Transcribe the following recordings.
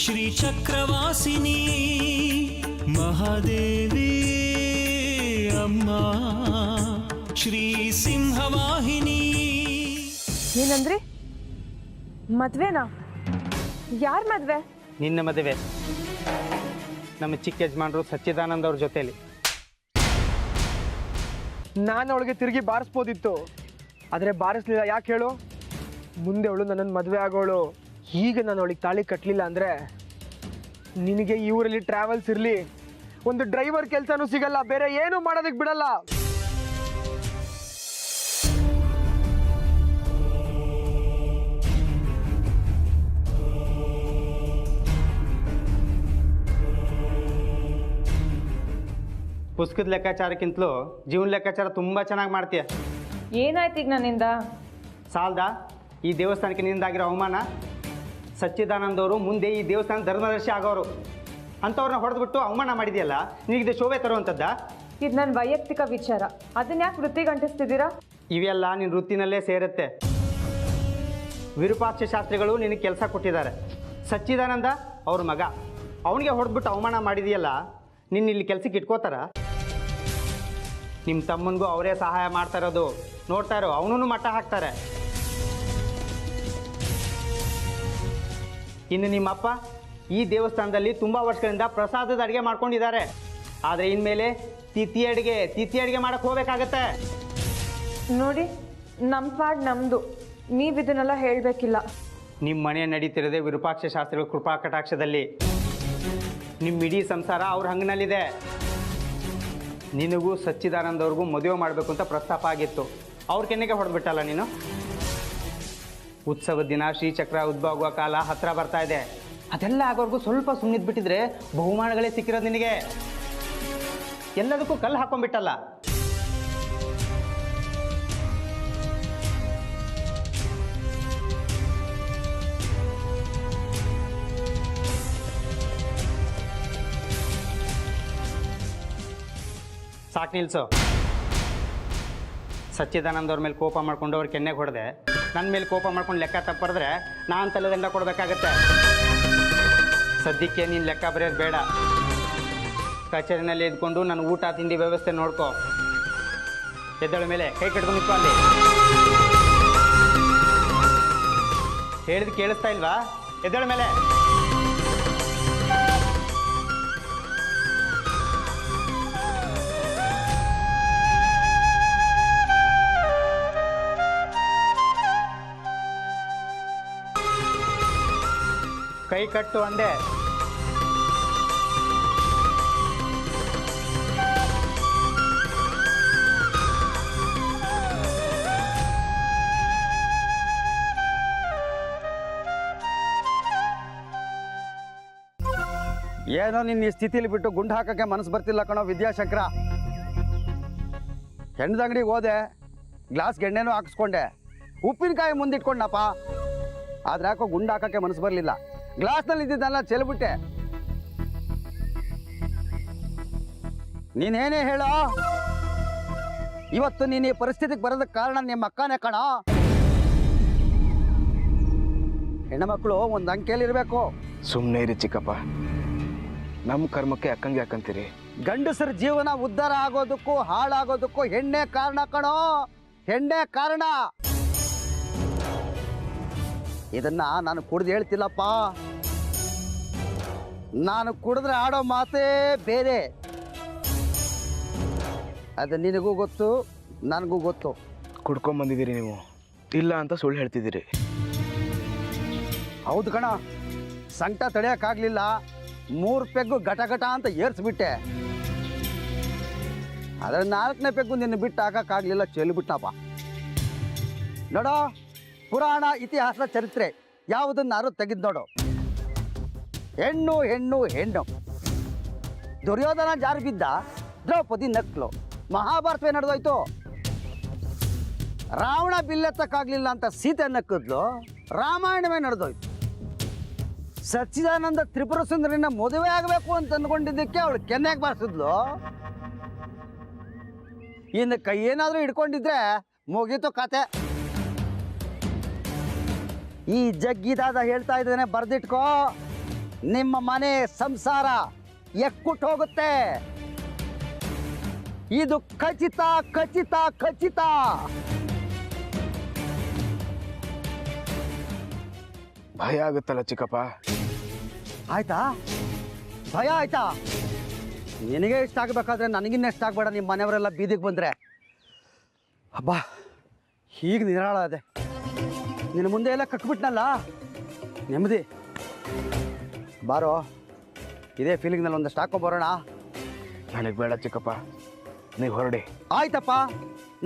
ಶ್ರೀಚಕ್ರವಾಸಿನಿ ಮಹಾದೇವಿ ಅಮ್ಮ ಶ್ರೀ ಸಿಂಹವಾಹಿನಿ. ಏನಂದ್ರಿ? ಮದ್ವೆನಾ? ಯಾರ್ ಮದ್ವೆ? ನಿನ್ನ ಮದುವೆ ನಮ್ಮ ಚಿಕ್ಕ ಯಜಮಾನರು ಸಚ್ಚಿದಾನಂದ ಅವ್ರ ಜೊತೆಲಿ. ನಾನು ಅವಳಿಗೆ ತಿರುಗಿ ಬಾರಿಸ್ಬೋದಿತ್ತು, ಆದರೆ ಬಾರಿಸ್ಲಿಲ್ಲ. ಯಾಕೆ ಹೇಳು? ಮುಂದೆ ಅವಳು ನನ್ನನ್ನು ಮದುವೆ ಆಗೋಳು. ಈಗ ನಾನು ಅವಳಿಗೆ ತಾಳಿ ಕಟ್ಟಲಿಲ್ಲ ಅಂದರೆ ನಿನಗೆ ಈ ಊರಲ್ಲಿ ಟ್ರಾವೆಲ್ಸ್ ಇರಲಿ, ಒಂದು ಡ್ರೈವರ್ ಕೆಲಸನೂ ಸಿಗಲ್ಲ, ಬೇರೆ ಏನೂ ಮಾಡೋದಕ್ಕೆ ಬಿಡಲ್ಲ. ಪುಸ್ತಕದ ಲೆಕ್ಕಾಚಾರಕ್ಕಿಂತಲೂ ಜೀವನ ಲೆಕ್ಕಾಚಾರ ತುಂಬ ಚೆನ್ನಾಗಿ ಮಾಡ್ತೀಯ. ಏನಾಯ್ತು ಈಗ ನನ್ನಿಂದ? ಸಾಲ್ದಾ ಈ ದೇವಸ್ಥಾನಕ್ಕೆ ನಿಂದಾಗಿರೋ ಅವಮಾನ? ಸಚ್ಚಿದಾನಂದವರು ಮುಂದೆ ಈ ದೇವಸ್ಥಾನ ಧರ್ಮದರ್ಶಿ ಆಗೋರು, ಅಂಥವ್ರನ್ನ ಹೊಡೆದ್ಬಿಟ್ಟು ಅವಮಾನ ಮಾಡಿದೆಯಲ್ಲ, ನಿನಗಿದೆ ಶೋಭೆ ತರುವಂಥದ್ದಾ? ಇದು ನನ್ನ ವೈಯಕ್ತಿಕ ವಿಚಾರ, ಅದನ್ನ ಯಾಕೆ ವೃತ್ತಿಗೆ ಅಂಟಿಸ್ತಿದ್ದೀರಾ? ಇವೆಲ್ಲ ನಿನ್ನ ವೃತ್ತಿನಲ್ಲೇ ಸೇರುತ್ತೆ. ವಿರೂಪಾಕ್ಷ ಶಾಸ್ತ್ರಿಗಳು ನಿನಗೆ ಕೆಲಸ ಕೊಟ್ಟಿದ್ದಾರೆ. ಸಚ್ಚಿದಾನಂದ ಅವ್ರ ಮಗ, ಅವನಿಗೆ ಹೊಡೆದ್ಬಿಟ್ಟು ಅವಮಾನ ಮಾಡಿದೆಯಲ್ಲ, ನಿನ್ನ ಇಲ್ಲಿ ಕೆಲಸಕ್ಕೆ ಇಟ್ಕೋತಾರ? ನಿಮ್ಮ ತಮ್ಮನಿಗೂ ಅವರೇ ಸಹಾಯ ಮಾಡ್ತಾ ಇರೋದು ನೋಡ್ತಾ ಇರೋ, ಅವನೂ ಮಟ್ಟ ಹಾಕ್ತಾರೆ. ಇನ್ನು ನಿಮ್ಮಪ್ಪ ಈ ದೇವಸ್ಥಾನದಲ್ಲಿ ತುಂಬ ವರ್ಷಗಳಿಂದ ಪ್ರಸಾದದ ಅಡುಗೆ ಮಾಡ್ಕೊಂಡಿದ್ದಾರೆ. ಆದರೆ ಇನ್ಮೇಲೆ ತಿಥಿ ಅಡುಗೆ ಮಾಡಕ್ಕೆ ಹೋಗ್ಬೇಕಾಗತ್ತೆ. ನೋಡಿ, ನಮ್ಮ ಪಾಡ್ ನಮ್ಮದು, ನೀವು ಇದನ್ನೆಲ್ಲ ಹೇಳಬೇಕಿಲ್ಲ. ನಿಮ್ಮ ಮನೆ ನಡೀತಿರೋದೇ ವಿರೂಪಾಕ್ಷ ಶಾಸ್ತ್ರಿಗಳ ಕೃಪಾ ಕಟಾಕ್ಷದಲ್ಲಿ. ನಿಮ್ಮ ಇಡೀ ಸಂಸಾರ ಅವ್ರ ಹಂಗಿನಲ್ಲಿದೆ. ನಿನಗೂ ಸಚ್ಚಿದಾನಂದವ್ರಿಗೂ ಮದುವೆ ಮಾಡಬೇಕು ಅಂತ ಪ್ರಸ್ತಾಪ ಆಗಿತ್ತು, ಅವ್ರ ಕೆನ್ನೆಗೆ ಹೊಡೆದ್ಬಿಟ್ಟಲ್ಲ ನೀನು. ಉತ್ಸವದ ದಿನ ಶ್ರೀಚಕ್ರ ಉದ್ಭವ ಆಗುವ ಕಾಲ ಹತ್ತಿರ ಬರ್ತಾ ಇದೆ. ಅದೆಲ್ಲ ಆಗೋರ್ಗೂ ಸ್ವಲ್ಪ ಸುಮ್ಮನಿದ್ಬಿಟ್ಟಿದ್ರೆ ಬಹುಮಾನಗಳೇ ಸಿಕ್ಕಿರೋದು ನಿನಗೆ. ಎಲ್ಲದಕ್ಕೂ ಕಲ್ಲು ಹಾಕೊಂಡ್ಬಿಟ್ಟಲ್ಲ. ಸಾಕು ನಿಲ್ಸು. ಸಚ್ಚಿದಾನಂದವ್ರ ಮೇಲೆ ಕೋಪ ಮಾಡ್ಕೊಂಡು ಅವ್ರ ಕೆನ್ನೆಗೆ ಹೊಡೆದೆ, ನನ್ನ ಮೇಲೆ ಕೋಪ ಮಾಡ್ಕೊಂಡು ಲೆಕ್ಕ ತಪ್ಪರಿದ್ರೆ ನಾನು ತಲೆದಂಡ ಕೊಡಬೇಕಾಗತ್ತೆ. ಸದ್ಯಕ್ಕೆ ನೀನು ಲೆಕ್ಕ ಬರೆಯೋದು ಬೇಡ. ಕಚೇರಿನಲ್ಲಿ ಇದ್ಕೊಂಡು ನನ್ನ ಊಟ ತಿಂಡಿ ವ್ಯವಸ್ಥೆ ನೋಡ್ಕೋ. ಎದ್ದಳ ಮೇಲೆ ಕೈ ಕಟ್ಕೊಂಡು ನಿಂತ್ಕೊ. ಅಲ್ಲಿ ಹೇಳಿದ್ ಕೇಳಿಸ್ತಾ ಇಲ್ವಾ? ಎದ್ದಳ ಮೇಲೆ. ಕೈ ಕಟ್ಟು ಅಂದೆ. ಏನೋ ನಿನ್ನ ಈ ಸ್ಥಿತಿಲಿ ಬಿಟ್ಟು ಗುಂಡು ಹಾಕೋಕ್ಕೆ ಮನಸ್ಸು ಬರ್ತಿಲ್ಲ ಕಣೋ ವಿದ್ಯಾಶಂಕರ. ಹೆಣ್ಣದ ಅಂಗಡಿಗೆ ಹೋದೆ, ಗ್ಲಾಸ್ಗೆ ಎಣ್ಣೆನೂ ಹಾಕಿಸ್ಕೊಂಡೆ, ಉಪ್ಪಿನಕಾಯಿ ಮುಂದಿಟ್ಕೊಂಡಪ್ಪ. ಆದ್ರೆ ಯಾಕೋ ಗುಂಡು ಹಾಕೋಕ್ಕೆ ಮನಸ್ಸು ಬರಲಿಲ್ಲ. ಗ್ಲಾಸ್ನಲ್ಲಿ ಇದ್ದಿದ್ದೆಲ್ಲ ಚೆಲ್ಬಿಟ್ಟೆ. ನೀನೇನೇ ಹೇಳೋ, ಇವತ್ತು ನೀನು ಈ ಪರಿಸ್ಥಿತಿಗೆ ಬರೋದಕ್ಕೆ ಕಾರಣ ನಿಮ್ಮ ಅಕ್ಕನೇ ಕಣ. ಹೆಣ್ಣುಮಕ್ಕಳು ಒಂದು ಅಂಕೆಯಲ್ಲಿರಬೇಕು. ಸುಮ್ಮನೆ ಇರಿ ಚಿಕ್ಕಪ್ಪ, ನಮ್ಮ ಕರ್ಮಕ್ಕೆ ಅಕ್ಕಂಗೆ ಯಾಕಂತೀರಿ? ಗಂಡಸರ ಜೀವನ ಉದ್ಧಾರ ಆಗೋದಕ್ಕೂ ಹಾಳಾಗೋದಕ್ಕೂ ಹೆಣ್ಣೆ ಕಾರಣ ಕಣೋ, ಹೆಣ್ಣೆ ಕಾರಣ. ಇದನ್ನ ನಾನು ಕುಡ್ದು ಹೇಳ್ತಿಲ್ಲಪ್ಪ. ನಾನು ಕುಡಿದ್ರೆ ಆಡೋ ಮಾತೇ ಬೇರೆ. ಅದು ನಿನಗೂ ಗೊತ್ತು, ನನಗೂ ಗೊತ್ತು. ಕುಡ್ಕೊಂಬಂದಿದ್ದೀರಿ ನೀವು, ಇಲ್ಲ ಅಂತ ಸುಳ್ಳು ಹೇಳ್ತಿದ್ದೀರಿ. ಹೌದು ಕಣ, ಸಂಕಟ ತಡೆಯೋಕ್ಕಾಗಲಿಲ್ಲ. 3 ಪೆಗ್ಗು ಘಟ ಘಟ ಅಂತ ಏರ್ಸ್ಬಿಟ್ಟೆ. ಅದರ 4ನೇ ಪೆಗ್ಗು ನಿನ್ನ ಬಿಟ್ಟು ಹಾಕೋಕ್ಕಾಗಲಿಲ್ಲ, ಚೆಲ್ಬಿಟ್ಟಪ್ಪ. ನೋಡೋ, ಪುರಾಣ ಇತಿಹಾಸ ಚರಿತ್ರೆ ಯಾವುದನ್ನಾರು ತೆಗೆದು ನೋಡು. ಹೆಣ್ಣು ಹೆಣ್ಣು ಹೆಣ್ಣು. ದುರ್ಯೋಧನ ಜಾರು ಬಿದ್ದ, ದ್ರೌಪದಿ ನಕ್ಲು. ಮಹಾಭಾರತವೇ ನಡೆದೋಯ್ತು. ರಾವಣ ಬಿಲ್ಲೆತ್ತಕ್ಕಾಗಲಿಲ್ಲ ಅಂತ ಸೀತೆ ನಕ್ಕಿದ್ಲು, ರಾಮಾಯಣವೇ ನಡೆದೋಯ್ತು. ಸಚ್ಚಿದಾನಂದ ತ್ರಿಪುರ ಸುಂದರಿನ ಮದುವೆ ಆಗಬೇಕು ಅಂತ ಅಂದ್ಕೊಂಡಿದ್ದಕ್ಕೆ ಅವಳು ಕೆನ್ನೆಗೆ ಬಾರಿಸಿದ್ಲು. ಇನ್ನು ಕೈ ಏನಾದರೂ ಹಿಡ್ಕೊಂಡಿದ್ರೆ ಮುಗೀತು ಕತೆ. ಈ ಜಗ್ಗಿದಾದ ಹೇಳ್ತಾ ಇದ್ದೇನೆ, ಬರ್ದಿಟ್ಕೋ. ನಿಮ್ಮ ಮನೆ ಸಂಸಾರ ಎಕ್ಕುಟ್ಟು ಹೋಗುತ್ತೆ. ಇದು ಖಚಿತ ಖಚಿತ ಖಚಿತ. ಭಯ ಆಗುತ್ತಲ್ಲ ಚಿಕ್ಕಪ್ಪ. ಆಯ್ತಾ? ಭಯ ಆಯ್ತಾ? ನಿನಗೆ ಇಷ್ಟ ಆಗಬೇಕಾದ್ರೆ ನನಗಿನ್ನ ಇಷ್ಟ ಆಗಬೇಡ. ನಿಮ್ಮ ಮನೆಯವರೆಲ್ಲ ಬೀದಿಗೆ ಬಂದರೆ ಹಬ್ಬ ಹೀಗೆ ನಿರಾಳ ಅದೆ. ನಿನ್ನ ಮುಂದೆ ಎಲ್ಲ ಕಟ್ಬಿಟ್ನಲ್ಲ, ನೆಮ್ಮದಿ. ಬಾರೋ, ಇದೇ ಫೀಲಿಂಗ್ನಲ್ಲಿ ಒಂದಷ್ಟು ಹಾಕೊಂಬರೋಣ. ನನಗೆ ಬೇಡ ಚಿಕ್ಕಪ್ಪ, ನೀವು ಹೊರಡಿ. ಆಯ್ತಪ್ಪ,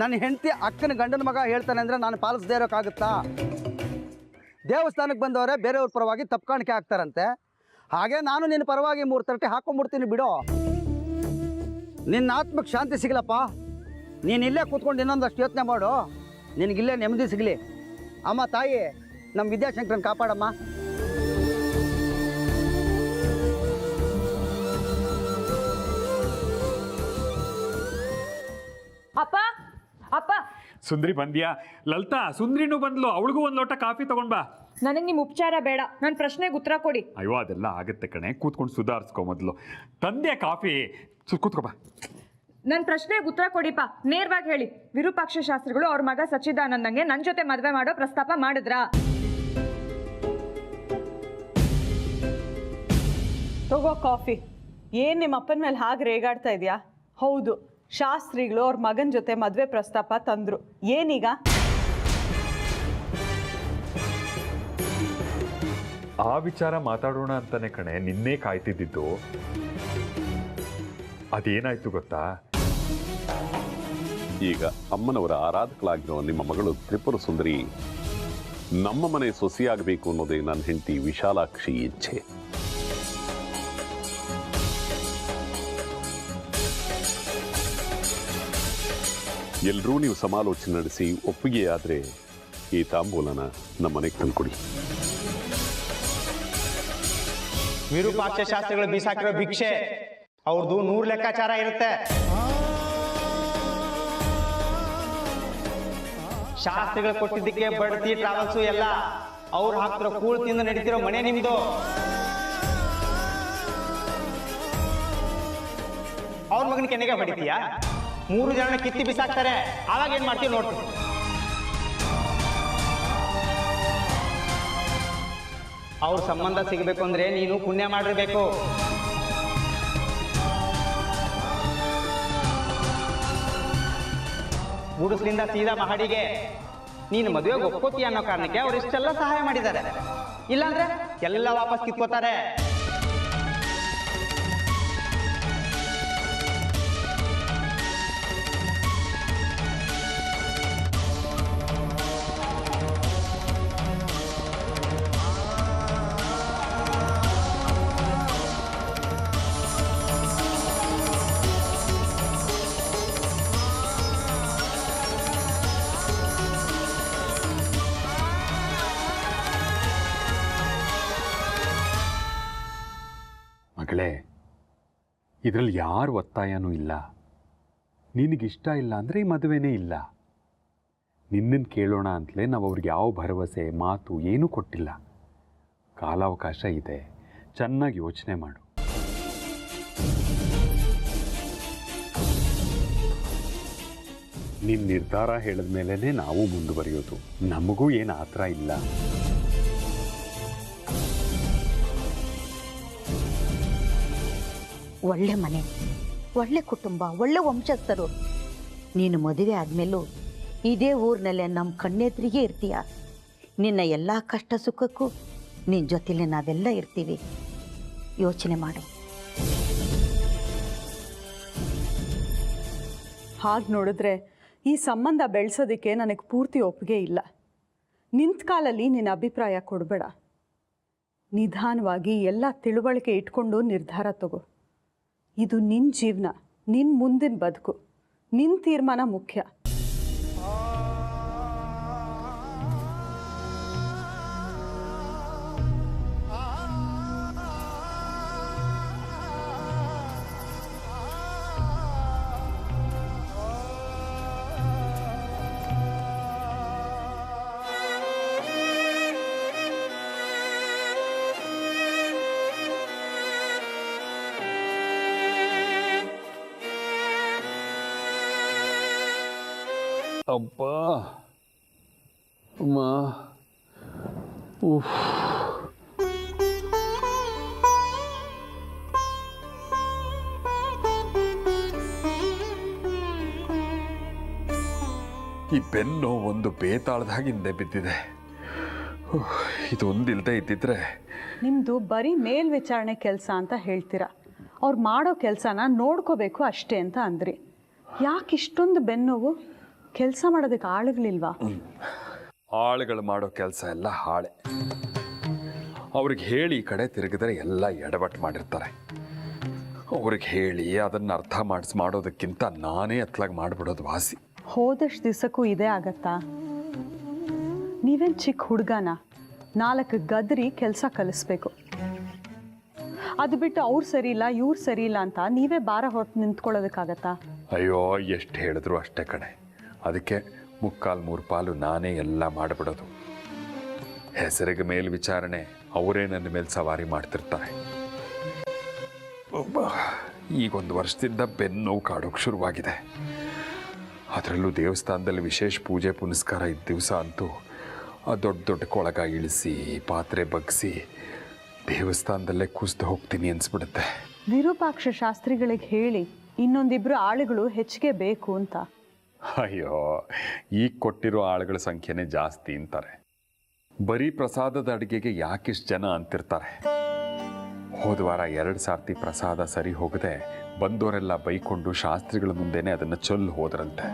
ನನ್ನ ಹೆಂಡತಿ ಅಕ್ಕನ ಗಂಡನ ಮಗ ಹೇಳ್ತಾನೆ ಅಂದರೆ ನಾನು ಪಾಲಿಸದೇ ಇರೋಕ್ಕಾಗುತ್ತಾ? ದೇವಸ್ಥಾನಕ್ಕೆ ಬಂದವರೇ ಬೇರೆಯವ್ರ ಪರವಾಗಿ ತಪ್ಪು ಕಾಣಿಕೆ ಹಾಕ್ತಾರಂತೆ. ಹಾಗೆ ನಾನು ನಿನ್ನ ಪರವಾಗಿ 3 ತರಟೆ ಹಾಕೊಂಡ್ಬಿಡ್ತೀನಿ ಬಿಡು. ನಿನ್ನ ಆತ್ಮಕ್ಕೆ ಶಾಂತಿ ಸಿಗಲಪ್ಪ. ನೀನು ಇಲ್ಲೇ ಕೂತ್ಕೊಂಡು ಇನ್ನೊಂದಷ್ಟು ಯೋಚನೆ ಮಾಡು, ನಿನಗಿಲ್ಲೇ ನೆಮ್ಮದಿ ಸಿಗಲಿ. ಅಮ್ಮ ತಾಯಿ, ನಮ್ಮ ವಿದ್ಯಾಶಂಕರನ್ ಕಾಪಾಡಮ್ಮ. ಅಪ್ಪ ಅಪ್ಪ, ಸುಂದ್ರಿ ಬಂದ್ಯಾ? ಲಲಿತಾ, ಸುಂದ್ರಿನೂ ಬಂದ್ಲು. ಅವಳಿಗೂ ಒಂದು ಲೋಟ ಕಾಫಿ ತಗೊಂಡ್ ಬಾ. ನನಗೆ ನಿಮ್ಮ ಉಪಚಾರ ಬೇಡ, ನನ್ನ ಪ್ರಶ್ನೆಗೆ ಉತ್ತರ ಕೊಡಿ. ಅಯ್ಯೋ, ಅದೆಲ್ಲ ಆಗುತ್ತೆ ಕಣೆ. ಕೂತ್ಕೊಂಡು ಸುಧಾರಿಸ್ಕೊ ಮೊದಲು. ತಂದೆ ಕಾಫಿ, ಕೂತ್ಕೋ ಬಾ. ನನ್ನ ಪ್ರಶ್ನೆಗೆ ಉತ್ತರ ಕೊಡಿಪ್ಪ, ನೇರವಾಗಿ ಹೇಳಿ. ವಿರೂಪಾಕ್ಷ ಶಾಸ್ತ್ರಿಗಳು ಅವ್ರ ಮಗ ಸಚ್ಚಿದಾನಂದಂಗೆ ನನ್ನ ಜೊತೆ ಮದುವೆ ಮಾಡೋ ಪ್ರಸ್ತಾಪ ಮಾಡಿದ್ರಾ? ತಗೋ ಕಾಫಿ. ಏನು ನಿಮ್ಮ ಅಪ್ಪನ ಮೇಲೆ ಹಾಗೆ ರೇಗಾಡ್ತಾ ಇದೆಯಾ? ಹೌದು, ಶಾಸ್ತ್ರಿಗಳು ಅವ್ರ ಮಗನ ಜೊತೆ ಮದುವೆ ಪ್ರಸ್ತಾಪ ತಂದರು. ಏನೀಗ? ಆ ವಿಚಾರ ಮಾತಾಡೋಣ ಅಂತಾನೆ ಕಣೆ ನಿನ್ನೆ ಕಾಯ್ತಿದ್ದಿದ್ದು. ಅದೇನಾಯ್ತು ಗೊತ್ತಾ? ಈಗ ಅಮ್ಮನವರ ಆರಾಧಕಳಾಗಿರೋ ನಿಮ್ಮ ಮಗಳು ತ್ರಿಪುರ ಸುಂದರಿ ನಮ್ಮ ಮನೆ ಸೊಸೆಯಾಗಬೇಕು ಅನ್ನೋದೇ ನನ್ನ ಹೆಂಡತಿ ವಿಶಾಲಾಕ್ಷಿ ಇಚ್ಛೆ. ಎಲ್ಲರೂ ನೀವು ಸಮಾಲೋಚನೆ ನಡೆಸಿ ಒಪ್ಪಿಗೆಯಾದರೆ ಈ ತಾಂಬೂಲನ ನಮ್ಮ ಮನೆಗೆ ತಂದ್ಕೊಡಿ. ವಿರೂಪಾಕ್ಷ ಶಾಸ್ತ್ರಿಗಳು ಬೀಸಾಕಿರೋ ಭಿಕ್ಷೆ ಅವ್ರದ್ದು 100 ಲೆಕ್ಕಾಚಾರ ಇರುತ್ತೆ. ಶಾಸ್ತ್ರಿಗಳು ಕೊಟ್ಟಿದ್ದಕ್ಕೆ ಬಡ್ತಿ ಟ್ರಾವೆಲ್ಸು ಎಲ್ಲ ಅವ್ರು ಹಾಕ್ತಿರೋ ಕೂಳ್ ತಿಂದು ನಡೀತಿರೋ ಮನೆ ನಿಮ್ದು. ಅವ್ರ ಮಗನ ಕೆನೆಗೆ ಹೊಡಿತೀಯಾ? 3 ಜನ ಕಿತ್ತಿ ಬಿಸಾಕ್ತಾರೆ, ಆವಾಗ ಏನ್ ಮಾಡ್ತೀವಿ ನೋಡ್ತೀವಿ. ಅವ್ರ ಸಂಬಂಧ ಸಿಗಬೇಕು ಅಂದ್ರೆ ನೀನು ಪುಣ್ಯ ಮಾಡಿರ್ಬೇಕು. ಗುಡಿಸ್ಲಿಂದ ಸೀದಾ ಮಹಡಿಗೆ ನೀನು ಮದುವೆಗೆ ಒಪ್ಕೋತೀಯ ಅನ್ನೋ ಕಾರಣಕ್ಕೆ ಅವ್ರು ಇಷ್ಟೆಲ್ಲ ಸಹಾಯ ಮಾಡಿದ್ದಾರೆ. ಇಲ್ಲಾಂದ್ರೆ ಎಲ್ಲ ವಾಪಸ್ ಕಿತ್ಕೋತಾರೆ. ಮಗಳೇ, ಇದರಲ್ಲಿ ಯಾರು ಒತ್ತಾಯನೂ ಇಲ್ಲ. ನಿನಗಿಷ್ಟ ಇಲ್ಲ ಅಂದರೆ ಈ ಮದುವೆನೇ ಇಲ್ಲ. ನಿನ್ನನ್ನು ಕೇಳೋಣ ಅಂತಲೇ ನಾವು ಅವ್ರಿಗೆ ಯಾವ ಭರವಸೆ ಮಾತು ಏನೂ ಕೊಟ್ಟಿಲ್ಲ. ಕಾಲಾವಕಾಶ ಇದೆ, ಚೆನ್ನಾಗಿ ಯೋಚನೆ ಮಾಡು. ನಿನ್ನ ನಿರ್ಧಾರ ಹೇಳಿದ ಮೇಲೇ ನಾವು ಮುಂದುವರಿಯೋದು. ನಮಗೂ ಏನು ಆತರ ಇಲ್ಲ. ಒಳ್ಳೆ ಮನೆ, ಒಳ್ಳೆ ಕುಟುಂಬ, ಒಳ್ಳೆ ವಂಶಸ್ಥರು. ನೀನು ಮದುವೆ ಆದಮೇಲೂ ಇದೇ ಊರಿನಲ್ಲೇ ನಮ್ಮ ಕಣ್ಣೆದ್ರಿಗೆ ಇರ್ತೀಯ. ನಿನ್ನ ಎಲ್ಲ ಕಷ್ಟ ಸುಖಕ್ಕೂ ನಿನ್ನ ಜೊತೆಲಿ ನಾವೆಲ್ಲ ಇರ್ತೀವಿ. ಯೋಚನೆ ಮಾಡು. ಹಾಗೆ ನೋಡಿದ್ರೆ ಈ ಸಂಬಂಧ ಬೆಳೆಸೋದಕ್ಕೆ ನನಗೆ ಪೂರ್ತಿ ಒಪ್ಪಿಗೆ ಇಲ್ಲ. ನಿಂತ ಕಾಲಲ್ಲಿ ನಿನ್ನ ಅಭಿಪ್ರಾಯ ಕೊಡಬೇಡ. ನಿಧಾನವಾಗಿ ಎಲ್ಲ ತಿಳುವಳಿಕೆ ಇಟ್ಕೊಂಡು ನಿರ್ಧಾರ ತಗೋ. ಇದು ನಿನ್ನ ಜೀವನ, ನಿನ್ನ ಮುಂದಿನ ಬದುಕು. ನಿನ್ನ ತೀರ್ಮಾನ ಮುಖ್ಯ. ಅಪ್ಪ ಅಮ್ಮ ಉಫ್. ಈ ಬೆನ್ನು ಒಂದು ಬೇತಾಳದ ಹಿಂದೆ ಬಿದ್ದಿದೆ. ಇದೊಂದಿಲ್ಲದೆ ಇದ್ದಿದ್ರೆ. ನಿಮ್ಮದು ಬರೀ ಮೇಲ್ವಿಚಾರಣೆ ಕೆಲಸ ಅಂತ ಹೇಳ್ತೀರಾ. ಅವ್ರು ಮಾಡೋ ಕೆಲಸನ ನೋಡ್ಕೋಬೇಕು ಅಷ್ಟೇ ಅಂತ ಅಂದ್ರಿ. ಯಾಕೆ ಇಷ್ಟೊಂದು ಬೆನ್ನೋವು? ಕೆಲಸ ಮಾಡೋದಕ್ಕೆ ಆಳುಗಳಿಲ್ವಾ? ಆಳುಗಳು ಮಾಡೋ ಕೆಲಸ ಎಲ್ಲ ಹಾಳೆ. ಅವ್ರಿಗೆ ಹೇಳಿ ಈ ಕಡೆ ತಿರುಗಿದ್ರೆ ಎಲ್ಲ ಎಡವಟ್ಟು ಮಾಡಿರ್ತಾರೆ. ಅವ್ರಿಗೆ ಹೇಳಿ ಅದನ್ನು ಅರ್ಥ ಮಾಡೋದಕ್ಕಿಂತ ನಾನೇ ಅತ್ಲಾಗಿ ಮಾಡಿಬಿಡೋದು ವಾಸಿ. ಹೋದಷ್ಟು ದಿವಸಕ್ಕೂ ಇದೇ ಆಗತ್ತಾ? ನೀವೇನು ಚಿಕ್ಕ ಹುಡುಗನ 4 ಗದರಿ ಕೆಲಸ ಕಲಿಸ್ಬೇಕು. ಅದು ಬಿಟ್ಟು ಅವ್ರು ಸರಿ ಇಲ್ಲ ಇವ್ರು ಸರಿ ಇಲ್ಲ ಅಂತ ನೀವೇ ಭಾರ ಹೊತ್ತು ನಿಂತ್ಕೊಳ್ಳೋದಕ್ಕಾಗತ್ತಾ? ಅಯ್ಯೋ, ಎಷ್ಟು ಹೇಳಿದ್ರು ಅಷ್ಟೇ ಕಣೆ. ಅದಕ್ಕೆ 3/4 ಪಾಲು ನಾನೇ ಎಲ್ಲ ಮಾಡಿಬಿಡೋದು. ಹೆಸರಿಗೆ ಮೇಲ್ವಿಚಾರಣೆ ಅವರೇ ನನ್ನ ಮೇಲೆ ಸವಾರಿ ಮಾಡ್ತಿರ್ತಾರೆ. ಈಗೊಂದು ವರ್ಷದಿಂದ ಬೆನ್ನು ಕಾಡೋಕೆ ಶುರುವಾಗಿದೆ. ಅದರಲ್ಲೂ ದೇವಸ್ಥಾನದಲ್ಲಿ ವಿಶೇಷ ಪೂಜೆ ಪುನಸ್ಕಾರ ಇದ್ದ ದಿವಸ ಅಂತೂ ಆ ದೊಡ್ಡ ದೊಡ್ಡ ಕೊಳಗ ಇಳಿಸಿ ಪಾತ್ರೆ ಬಗ್ಸಿ ದೇವಸ್ಥಾನದಲ್ಲೇ ಕುಸ್ದು ಹೋಗ್ತೀನಿ ಅನ್ಸ್ಬಿಡುತ್ತೆ. ವಿರೂಪಾಕ್ಷ ಶಾಸ್ತ್ರಿಗಳಿಗೆ ಹೇಳಿ ಇನ್ನೊಂದಿಬ್ರು ಆಳುಗಳು ಹೆಚ್ಚಿಗೆ ಬೇಕು ಅಂತ. ಅಯ್ಯೋ, ಈಗ ಕೊಟ್ಟಿರೋ ಆಳುಗಳ ಸಂಖ್ಯೆನೇ ಜಾಸ್ತಿ ಅಂತಾರೆ. ಬರೀ ಪ್ರಸಾದದ ಅಡುಗೆಗೆ ಯಾಕಿಷ್ಟು ಜನ ಅಂತಿರ್ತಾರೆ. ಹೋದ ವಾರ 2 ಸಾರ್ತಿ ಪ್ರಸಾದ ಸರಿ ಹೋಗದೆ ಬಂದವರೆಲ್ಲ ಬೈಕೊಂಡು ಶಾಸ್ತ್ರಿಗಳ ಮುಂದೆನೆ ಅದನ್ನು ಚೊಲ್ಲು ಹೋದ್ರಂತೆ.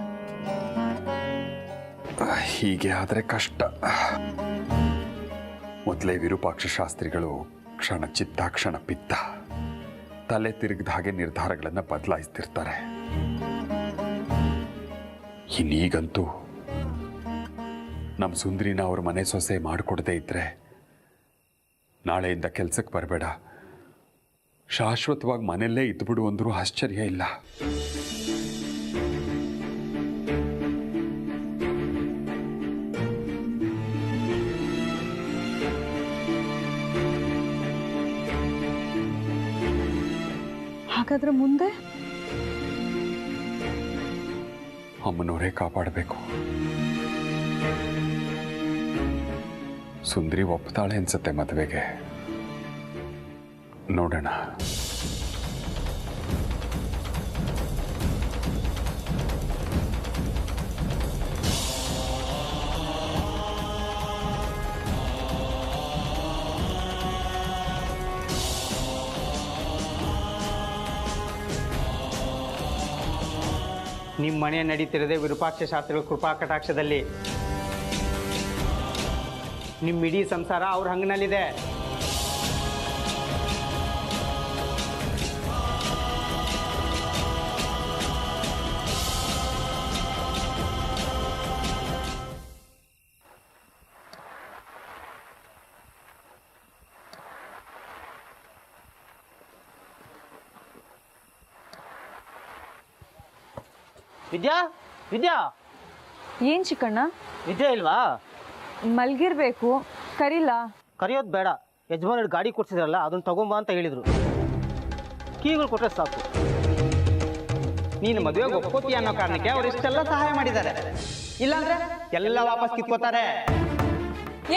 ಹೀಗೆ ಆದರೆ ಕಷ್ಟ. ಮೊದಲೇ ವಿರೂಪಾಕ್ಷ ಶಾಸ್ತ್ರಿಗಳು ಕ್ಷಣ ಚಿತ್ತ ಕ್ಷಣ ಪಿತ್ತ, ತಲೆ ತಿರುಗಿದ ಹಾಗೆ ನಿರ್ಧಾರಗಳನ್ನು ಬದಲಾಯಿಸ್ತಿರ್ತಾರೆ. ಇನ್ನೀಗಂತೂ ನಮ್ಮ ಸುಂದರಿನ ಅವ್ರ ಮನೆ ಸೊಸೆ ಮಾಡಿಕೊಡದೇ ಇದ್ರೆ ನಾಳೆಯಿಂದ ಕೆಲಸಕ್ಕೆ ಬರಬೇಡ, ಶಾಶ್ವತವಾಗಿ ಮನೆಯಲ್ಲೇ ಇದ್ದುಬಿಡು ಅಂದರೂ ಆಶ್ಚರ್ಯ ಇಲ್ಲ. ಹಾಗಾದ್ರೆ ಮುಂದೆ ಅಮ್ಮನವರೇ ಕಾಪಾಡಬೇಕು. ಸುಂದರಿ ಒಪ್ತಾಳೆ ಅನ್ಸುತ್ತೆ ಮದುವೆಗೆ. ನೋಡೋಣ. ನಿಮ್ಮ ಮನೆ ನಡೀತಿರದೆ ವಿರೂಪಾಕ್ಷ ಶಾಸ್ತ್ರಿಗಳ ಕೃಪಾ ಕಟಾಕ್ಷದಲ್ಲಿ. ನಿಮ್ಮ ಇಡೀ ಸಂಸಾರ ಅವ್ರ ಹಂಗನಲ್ಲಿದೆ. ವಿದ್ಯಾ, ವಿದ್ಯಾ, ಏನ್ ಚಿಕ್ಕಣ್ಣ? ವಿದ್ಯಾ ಇಲ್ವಾ? ಮಲ್ಗಿರ್ಬೇಕು, ಕರಿಲ್ಲ. ಕರೆಯೋದು ಬೇಡ. ಯಜಮಾನರು ಗಾಡಿ ಕೊಡ್ಸಿದ್ರಲ್ಲ ಅದನ್ನ ತಗೊಂಬ ಅಂತ ಹೇಳಿದ್ರು. ಕೀಗಳು ಕೊಟ್ಟರೆ ಸಾಕು. ನೀನು ಮದುವೆಗೆ ಒಪ್ಕೋತೀಯ ಅನ್ನೋ ಕಾರಣಕ್ಕೆ ಅವ್ರು ಇಷ್ಟೆಲ್ಲ ಸಹಾಯ ಮಾಡಿದ್ದಾರೆ. ಇಲ್ಲಾಂದ್ರೆ ಎಲ್ಲ ವಾಪಸ್ ಕಿತ್ಕೋತಾರೆ.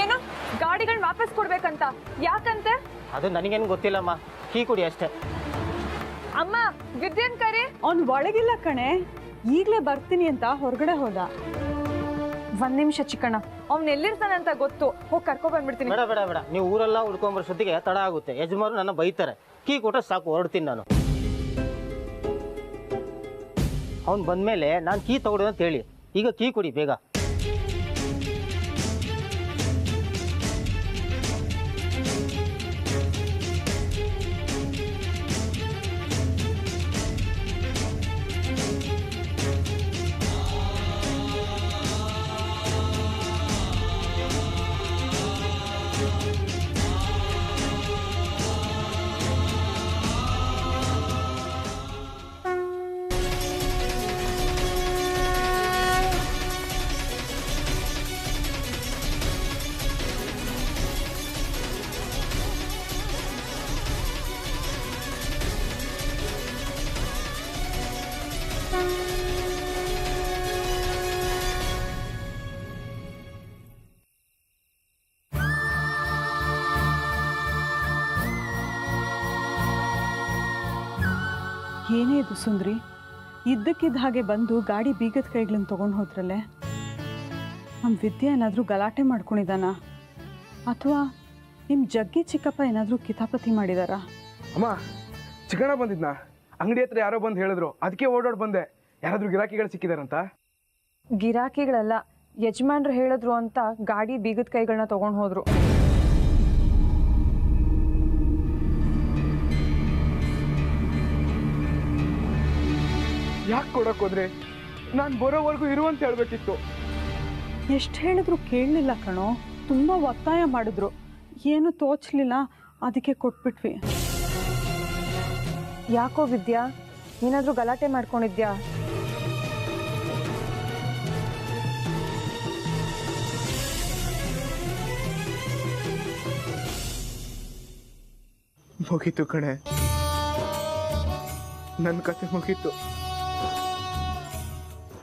ಏನು ಗಾಡಿಗಳನ್ನ ವಾಪಸ್ ಕೊಡ್ಬೇಕಂತ? ಯಾಕಂತೆ? ಅದು ನನಗೇನು ಗೊತ್ತಿಲ್ಲಮ್ಮ. ಕೀ ಕೊಡಿ ಅಷ್ಟೇ. ಅಮ್ಮ, ವಿದ್ಯನ್ ಕರಿ. ಅವ್ನು ಒಳಗಿಲ್ಲ ಕಣೆ, ಈಗಲೇ ಬರ್ತೀನಿ ಅಂತ ಹೊರಗಡೆ ಹೋದ. 1 ನಿಮಿಷ ಚಿಕ್ಕಣ್ಣ, ಅವ್ನು ಎಲ್ಲಿರ್ತಾನೆ ಅಂತ ಗೊತ್ತು. ಹೋಗಿ ಕರ್ಕೊ ಬಂದ್ಬಿಡ್ತೀನಿ. ಬೇಡ ಬೇಡ ಬೇಡ, ನೀವು ಊರೆಲ್ಲ ಉಳ್ಕೊಂಬರೋಷ್ಟೊತ್ತಿಗೆ ತಡ ಆಗುತ್ತೆ. ಯಜಮಾನರು ನನ್ನ ಬೈತಾರೆ. ಕೀ ಕೊಟ್ಟರೆ ಸಾಕು, ಹೊರಡ್ತೀನಿ ನಾನು. ಅವ್ನು ಬಂದಮೇಲೆ ನಾನು ಕೀ ತಗೊಡು ಅಂತ ಹೇಳಿ. ಈಗ ಕೀ ಕೊಡಿ ಬೇಗ. ಏನೇ ಇದು ಸುಂದ್ರಿ, ಇದ್ದಕ್ಕಿದ್ದ ಹಾಗೆ ಬಂದು ಗಾಡಿ ಬೀಗದ ಕೈಗಳನ್ನ ತೊಗೊಂಡು ಹೋದ್ರಲ್ಲೇ. ನಮ್ಮ ವಿದ್ಯೆ ಏನಾದರೂ ಗಲಾಟೆ ಮಾಡ್ಕೊಂಡಿದ್ದಾನ, ಅಥವಾ ನಿಮ್ಮ ಜಗ್ಗಿ ಚಿಕ್ಕಪ್ಪ ಏನಾದರೂ ಕಿತಾಪತಿ ಮಾಡಿದಾರಾ? ಅಮ್ಮ, ಚಿಕ್ಕಣ್ಣ ಬಂದಿದ್ನಾ? ಅಂಗಡಿ ಹತ್ರ ಯಾರೋ ಬಂದು ಹೇಳಿದ್ರು, ಅದಕ್ಕೆ ಓಡಾಡ್ ಬಂದೆ. ಯಾರಾದರೂ ಗಿರಾಕಿಗಳು ಸಿಕ್ಕಿದಾರಂತ? ಗಿರಾಕಿಗಳೆಲ್ಲ ಯಜಮಾನ್ರು ಹೇಳಿದ್ರು ಅಂತ ಗಾಡಿ ಬೀಗದ ಕೈಗಳನ್ನ ತೊಗೊಂಡು ಹೋದ್ರು. ಯಾಕೆ ಕೊಡೋಕೆ ಹೋದ್ರೆ? ನಾನು ಬರೋವರೆಗೂ ಇರುವಂತ ಹೇಳ್ಬೇಕಿತ್ತು. ಎಷ್ಟು ಹೇಳಿದ್ರು ಕೇಳಲಿಲ್ಲ ಕಣೋ. ತುಂಬ ಒತ್ತಾಯ ಮಾಡಿದ್ರು, ಏನು ತೋಚಲಿಲ್ಲ, ಅದಕ್ಕೆ ಕೊಟ್ಬಿಟ್ವಿ. ಯಾಕೋ ವಿದ್ಯಾ, ಏನಾದರೂ ಗಲಾಟೆ ಮಾಡ್ಕೊಂಡಿದ್ಯಾ? ಮುಗೀತು ಕಣೆ, ನನ್ನ ಕತೆ ಮುಗೀತು.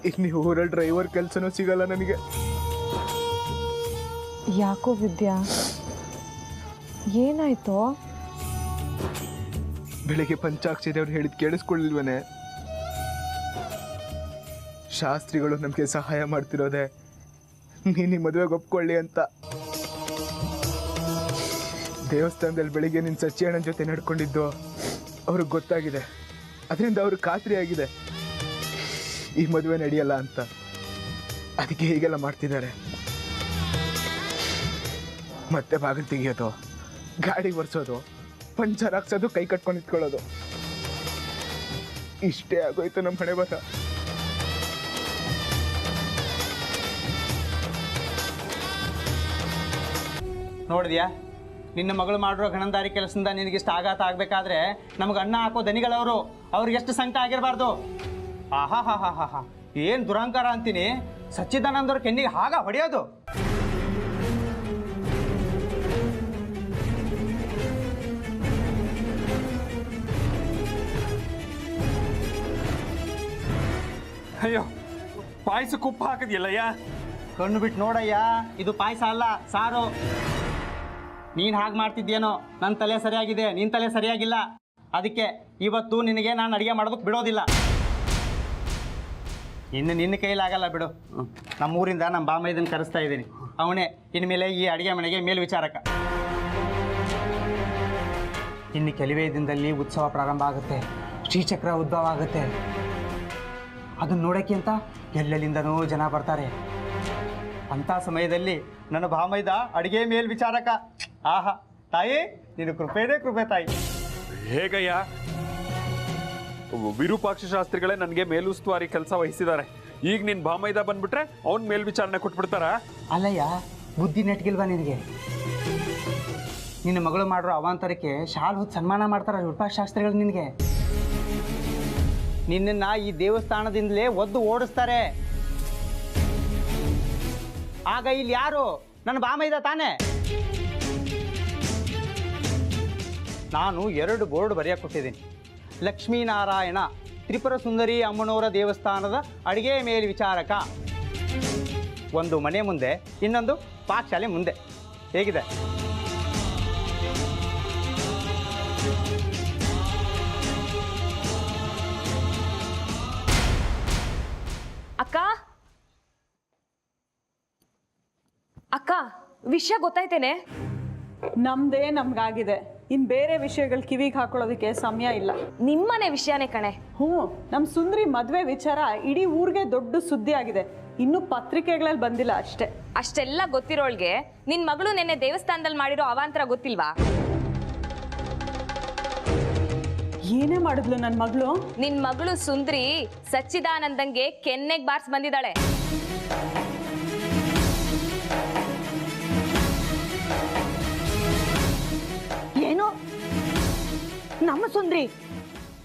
ಇನ್ನು ಊರಲ್ಲಿ ಡ್ರೈವರ್ ಕೆಲಸನೂ ಸಿಗಲ್ಲ ನನಗೆ. ಯಾಕೋ ವಿದ್ಯಾ, ಏನಾಯ್ತೋ? ಬೆಳಿಗ್ಗೆ ಪಂಚಾಕ್ಷರಿ ಅವ್ರು ಹೇಳಿದ್ ಕೇಳಿಸ್ಕೊಳ್ಳಿಲ್ವನೆ? ಶಾಸ್ತ್ರಿಗಳು ನಮಗೆ ಸಹಾಯ ಮಾಡ್ತಿರೋದೆ ನೀನು ಮದುವೆಗೆ ಒಪ್ಕೊಳ್ಳಿ ಅಂತ. ದೇವಸ್ಥಾನದಲ್ಲಿ ಬೆಳಿಗ್ಗೆ ನಿನ್ನ ಸಚ್ಚಿಯಣ್ಣನ ಜೊತೆ ನಡ್ಕೊಂಡಿದ್ದು ಅವ್ರಿಗೆ ಗೊತ್ತಾಗಿದೆ. ಅದರಿಂದ ಅವ್ರಿಗೆ ಖಾತ್ರಿ ಆಗಿದೆ ಈ ಮದುವೆ ನಡೆಯಲ್ಲ ಅಂತ. ಅದಕ್ಕೆ ಹೀಗೆಲ್ಲ ಮಾಡ್ತಿದ್ದಾರೆ. ಮತ್ತೆ ಬಾಗಿಲು ತೆಗಿಯೋದು, ಗಾಡಿ ಒರೆಸೋದು, ಪಂಚರ್ ಹಾಕ್ಸೋದು, ಕೈ ಕಟ್ಕೊಂಡು ನಿಂತ್ಕೊಳ್ಳೋದು, ಇಷ್ಟೇ ಆಗೋಯ್ತು ನಮ್ಮ ಹಣೆ ಬರ. ನೋಡಿದ್ಯಾ, ನಿನ್ನ ಮಗಳು ಮಾಡಿರೋ ಗಣಂದಾರಿ ಕೆಲಸದಿಂದ ನಿನಗಿಷ್ಟು ಆಘಾತ ಆಗಬೇಕಾದ್ರೆ ನಮ್ಗೆ ಅನ್ನ ಹಾಕೋ ದನಿಗಳವರು, ಅವ್ರಿಗೆ ಎಷ್ಟು ಸಂಕಟ ಆಗಿರಬಾರ್ದು. ಆಹಾ ಹಾ ಹಾ ಹಾ ಹಾ, ಏನು ದುರಹಂಕಾರ ಅಂತೀನಿ. ಸಚ್ಚಿದಾನಂದವ್ರ ಕೆನ್ನಿಗೆ ಹಾಗ ಹೊಡೆಯೋದು. ಅಯ್ಯೋ, ಪಾಯಸಕ್ಕೆ ಉಪ್ಪು ಹಾಕಿದ್ಯಲ್ಲಯ್ಯ. ಕಣ್ಣು ಬಿಟ್ಟು ನೋಡಯ್ಯ, ಇದು ಪಾಯಸ ಅಲ್ಲ, ಸಾರು. ನೀನು ಹಾಗೆ ಮಾಡ್ತಿದ್ಯೇನೋ. ನನ್ನ ತಲೆ ಸರಿಯಾಗಿದೆ, ನಿನ್ನ ತಲೆ ಸರಿಯಾಗಿಲ್ಲ. ಅದಕ್ಕೆ ಇವತ್ತು ನಿನಗೆ ನಾನು ಅಡುಗೆ ಮಾಡೋದಕ್ಕೆ ಬಿಡೋದಿಲ್ಲ. ಇನ್ನು ನಿನ್ನ ಕೈಲಾಗಲ್ಲ ಬಿಡು. ನಮ್ಮೂರಿಂದ ನಮ್ಮ ಬಾಮೈದನ್ನು ಕರೆಸ್ತಾ ಇದ್ದೀನಿ. ಅವನೇ ಇನ್ಮೇಲೆ ಈ ಅಡುಗೆ ಮನೆಗೆ ಮೇಲ್ವಿಚಾರಕ. ಇನ್ನು ಕೆಲವೇ ದಿನದಲ್ಲಿ ಉತ್ಸವ ಪ್ರಾರಂಭ ಆಗುತ್ತೆ, ಶ್ರೀಚಕ್ರ ಉದ್ಭವ ಆಗುತ್ತೆ. ಅದನ್ನು ನೋಡೋಕ್ಕೆ ಅಂತ ಎಲ್ಲೆಲ್ಲಿಂದನೂ ಜನ ಬರ್ತಾರೆ. ಅಂಥ ಸಮಯದಲ್ಲಿ ನನ್ನ ಭಾಮೈದ ಅಡುಗೆ ಮೇಲ್ವಿಚಾರಕ. ಆಹಾ ತಾಯಿ, ನಿನ್ನ ಕೃಪೆನೇ ಕೃಪೆ ತಾಯಿ. ಹೇಗಯ್ಯ? ವಿರೂಪಾಕ್ಷ ಶಾಸ್ತ್ರಿಗಳೇ ನನಗೆ ಮೇಲುಸ್ತುವಾರಿ ಕೆಲಸ ವಹಿಸಿದ್ದಾರೆ. ಈಗ ನಿನ್ನ ಭಾಮೈದ ಬಂದ್ಬಿಟ್ರೆ ಅವ್ನ ಮೇಲ್ವಿಚಾರಣೆ ಕೊಟ್ಬಿಡ್ತಾರ? ಅಲ್ಲಯ್ಯ, ಬುದ್ಧಿ ನೆಟ್ಗಿಲ್ವಾ ನಿನಗೆ? ನಿನ್ನ ಮಗಳು ಮಾಡಿರೋ ಅವಾಂತರಕ್ಕೆ ಶಾಲ್ ಹೊತ್ತು ಸನ್ಮಾನ ಮಾಡ್ತಾರೆ ವಿರೂಪಾಕ್ಷ ಶಾಸ್ತ್ರಿಗಳು. ನಿನಗೆ ನಿನ್ನನ್ನು ಈ ದೇವಸ್ಥಾನದಿಂದಲೇ ಒದ್ದು ಓಡಿಸ್ತಾರೆ. ಆಗ ಇಲ್ಲಿ ಯಾರು? ನನ್ನ ಬಾಮೈದ ತಾನೇ. ನಾನು 2 ಬೋರ್ಡ್ ಬರೆಯ ಕೊಟ್ಟಿದ್ದೀನಿ. ಲಕ್ಷ್ಮೀನಾರಾಯಣ ತ್ರಿಪುರ ಸುಂದರಿ ಅಮ್ಮನವರ ದೇವಸ್ಥಾನದ ಅಡುಗೆ ಮೇಲ್ವಿಚಾರಕ. ಒಂದು ಮನೆ ಮುಂದೆ, ಇನ್ನೊಂದು ಪಾಕಶಾಲೆ ಮುಂದೆ. ಹೇಗಿದೆ? ಅಕ್ಕ ಅಕ್ಕ, ವಿಷಯ ಗೊತ್ತಾಯ್ತೇನೆ? ನಮ್ದೇ ನಮ್ಗಾಗಿದೆ. ಇನ್ನು ಬೇರೆ ವಿಷಯಗಳು ಕಿವಿಗೆ ಹಾಕೊಳ್ಳೋದಕ್ಕೆ ಸಮಯ ಇಲ್ಲ. ನಿಮ್ಮನೆ ವಿಷಯನೇ ಕಣೆ. ಹ್ಞೂ, ನಮ್ಮ ಸುಂದರಿ ಮದುವೆ ವಿಚಾರ ಇಡೀ ಊರಿಗೆ ದೊಡ್ಡ ಸುದ್ದಿ ಆಗಿದೆ. ಇನ್ನೂ ಪತ್ರಿಕೆಗಳಲ್ಲಿ ಬಂದಿಲ್ಲ ಅಷ್ಟೇ. ಅಷ್ಟೆಲ್ಲ ಗೊತ್ತಿರೋಳ್ಗೆ ನಿನ್ ಮಗಳು ನೆನ್ನೆ ದೇವಸ್ಥಾನದಲ್ಲಿ ಮಾಡಿರೋ ಅವಾಂತರ ಗೊತ್ತಿಲ್ವಾ? ಏನೇ ಮಾಡಿದ್ಲು ನನ್ನ ಮಗಳು? ನಿನ್ ಮಗಳು ಸುಂದ್ರಿ ಸಚ್ಚಿದಾನಂದಂಗೆ ಕೆನ್ನೆಗೆ ಬಾರ್ಸ್ ಬಂದಿದ್ದಾಳೆ. ಏನು? ನಮ್ಮ ಸುಂದ್ರಿ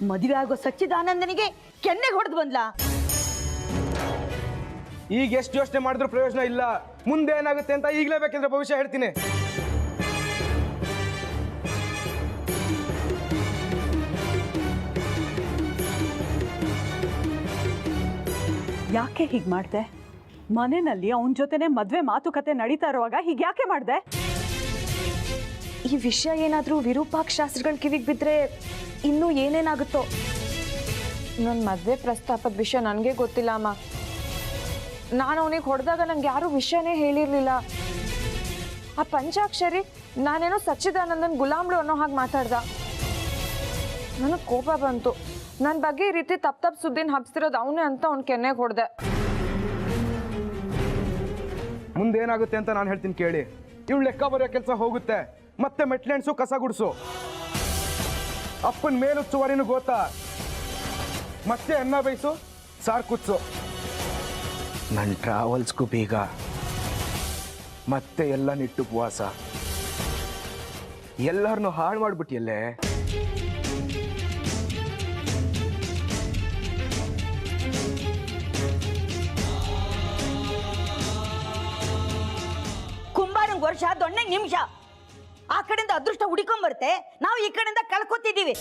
ಮದುವೆ ಆಗೋ ಸಚ್ಚಿದಾನಂದನಿಗೆ ಕೆನ್ನೆಗೆ ಹೊಡೆದು ಬಂದ್ಲಾ? ಈಗ ಎಷ್ಟು ಯೋಚನೆ ಮಾಡಿದ್ರು ಪ್ರಯೋಜನ ಇಲ್ಲ. ಮುಂದೆ ಏನಾಗುತ್ತೆ ಅಂತ ಈಗಲೇ ಬೇಕೆಂದ್ರೆ ಭವಿಷ್ಯ ಹೇಳ್ತೀನಿ. ಯಾಕೆ ಹೀಗೆ ಮಾಡಿದೆ? ಮನೆಯಲ್ಲಿ ಅವನ ಜೊತೆನೆ ಮದುವೆ ಮಾತುಕತೆ ನಡೀತಾ ಇರುವಾಗ ಹೀಗೆ ಯಾಕೆ ಮಾಡಿದೆ? ಈ ವಿಷಯ ಏನಾದರೂ ವಿರೂಪಾಕ್ಷ ಶಾಸ್ತ್ರಿಗಳ ಕಿವಿಗೆ ಬಿದ್ದರೆ ಇನ್ನೂ ಏನೇನಾಗುತ್ತೋ. ನನ್ನ ಮದುವೆ ಪ್ರಸ್ತಾಪದ ವಿಷಯ ನನಗೆ ಗೊತ್ತಿಲ್ಲ ಅಮ್ಮ. ನಾನು ಅವನಿಗೆ ಹೊಡೆದಾಗ ನಂಗೆ ಯಾರೂ ವಿಷಯನೇ ಹೇಳಿರಲಿಲ್ಲ. ಆ ಪಂಚಾಕ್ಷರಿ ನಾನೇನೋ ಸಚ್ಚಿದಾನಂದನ್ ಗುಲಾಮ್ಳು ಅನ್ನೋ ಹಾಗೆ ಮಾತಾಡ್ದ. ನನಗೆ ಕೋಪ ಬಂತು. ನನ್ನ ಬಗ್ಗೆ ಈ ರೀತಿ ತಪ್ಪು ಸುದ್ದಿನ ಹಬ್ಸ್ತಿರೋದು ಅವನೇ ಅಂತ ಅವ್ನ ಕೆನ್ನೆಗೆ ಹೊಡೆದೆ. ಮುಂದೇನಾಗುತ್ತೆ ಅಂತ ನಾನು ಹೇಳ್ತೀನಿ ಕೇಳಿ. ಇವಳು ಲೆಕ್ಕ ಬರೆಯೋ ಕೆಲಸ ಹೋಗುತ್ತೆ, ಮತ್ತೆ ಮೆಟ್ಲೆಣ್ಸು ಕಸ ಗುಡಿಸು, ಅಪ್ಪನ ಮೇಲುಚ್ಚುವರಿನೂ ಗೋತಾ, ಮತ್ತೆ ಅನ್ನ ಬೇಯಿಸು, ಸಾರು ಕುಚ್ಚು. ನನ್ನ ಟ್ರಾವೆಲ್ಸ್ಗೂ ಬೇಗ, ಮತ್ತೆ ಎಲ್ಲ ನಿಟ್ಟು ಉಪವಾಸ. ಎಲ್ಲರನ್ನೂ ಹಾಳು ಮಾಡ್ಬಿಟ್ಟಿಯಲ್ಲೇ. ಕುಂಬಾರಂಗ್ ವರ್ಷ ದೊಣ್ಣೆ ನಿಮಿಷ. ಆ ಕಡೆಯಿಂದ ಅದೃಷ್ಟ ಹುಡಿಕೊಂಬರುತ್ತೆ, ನಾವು ಈ ಕಡೆಯಿಂದ ಕಳ್ಕೊತಿದ್ದೀವಿ.